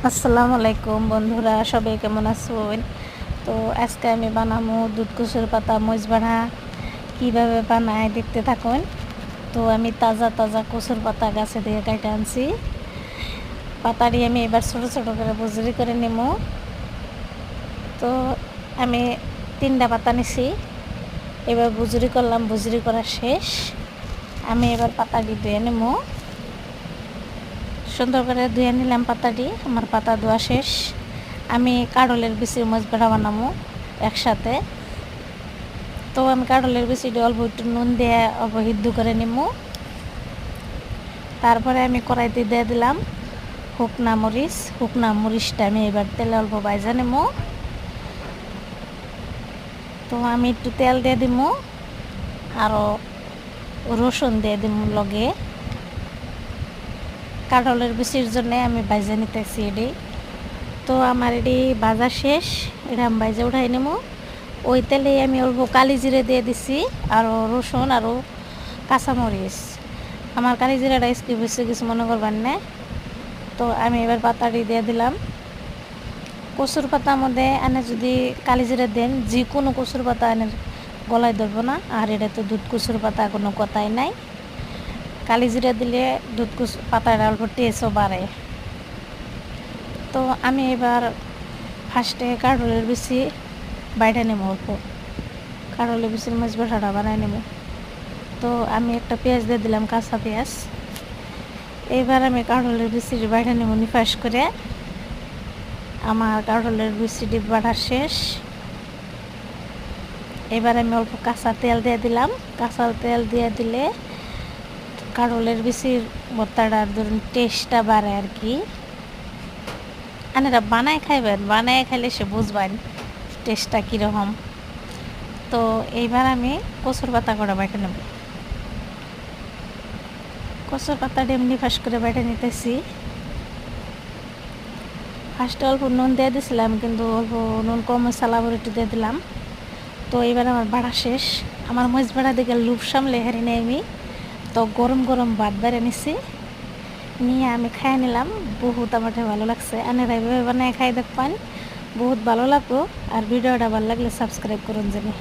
আসসালামু আলাইকুম বন্ধুরা, সবাই কেমন আছেন? তো আজকে আমি বানাবো দুধ কচুর পাতা মরিচ বাড়া। কীভাবে বানায় দেখতে থাকুন। তো আমি তাজা তাজা কচুর পাতা গাছে দিয়ে কেটে আনছি। পাতাটি আমি এবার ছোটো ছোটো করে বুজরি করে নেব। তো আমি 3টা পাতা নিছি, এবার বুজরি করলাম। বুজরি করা শেষ, আমি এবার পাতাটি ধুয়ে নেব। সুন্দর করে ধুয়ে নিলাম পাতাটি। আমার পাতা ধোয়া শেষ। আমি কাঁঠালের বিচির মরিচ বাড়া বানাবো একসাথে। তো আমি কাঁঠালের বিচিটি অল্প একটু নুন দিয়ে অল্প সিদ্ধ করে নিব। তারপরে আমি কড়াইতে দিয়ে দিলাম শুকনা মরিচ। শুকনা মরিচটা আমি এবার তেলে অল্প ভাজা নেব। তো আমি একটু তেল দিয়ে দিব, আরও রসুন দিয়ে দিব লগে। কাঁঠালের বিচির জন্য আমি ভাজা নিতেছি এটি। তো আমার এটি ভাজা শেষ, এটা আমি ভাজা উঠাই নেব। ওই তেলে আমি অল্প কালি জিরে দিয়ে দিছি, আরও রসুন আরও কাঁচামরিচ। আমার কালি জিরাটা স্কিপ হয়েছে, কিছু মনে করবার না। তো আমি এবার পাতাটি দিয়ে দিলাম। কচুর পাতার মধ্যে আনে যদি কালি জিরা দেন, যে কোনো কচুর পাতা আনে গলায় ধরবো না। আর এটা তো দুধ কচুর পাতা, কোনো কথাই নাই। কালি জিরা দিলে দুধ কচু পাতাটা অল্প টেস্টও বাড়ে। তো আমি এবার ফার্স্টে কাঁঠালের বিচি বাইটা নেব। অল্প কাঁঠালের বিচির মাছ বাটাটা বানাই নেব। তো আমি একটা পেঁয়াজ দিয়ে দিলাম, কাঁচা পেঁয়াজ। এবার আমি কাঁঠালের বিচিটি বাইটা নেব নিফাস করে। আমার কাঁঠালের বিচিটি বাটা শেষ। এবার আমি অল্প কাঁচা তেল দিয়ে দিলাম। কাঁচা তেল দিয়ে দিলে কাঁঠালের বিচির ভর্তাটার ধরুন টেস্টটা বাড়ে আর কি। আনারা বানায় খাইবেন, বানায় খাইলে সে বুঝবেন টেস্টটা কীরকম। তো এইবার আমি কচুর পাতা করে বাইটে নেব। কচুর পাতাটা এমনি ফাঁস করে বাইটে নিতেছি। ফার্স্টে অল্প নুন দিয়ে দিয়েছিলাম, কিন্তু অল্প নুন কম মশলা আবার একটু দিয়ে দিলাম। তো এবার আমার বাড়া শেষ। আমার মরিচ বাড়া দিকে লুপ সামলে হারি নেই আমি। তো গরম গরম ভাত বেড়ে নিছি, নিয়ে আমি খাই নিলাম। বহুত আমার ভালো লাগছে। আনেরা এভাবে বানায় খাই দেখবেন, বহুত ভালো লাগবো। আর ভিডিওটা ভালো লাগলে সাবস্ক্রাইব করুন জানি।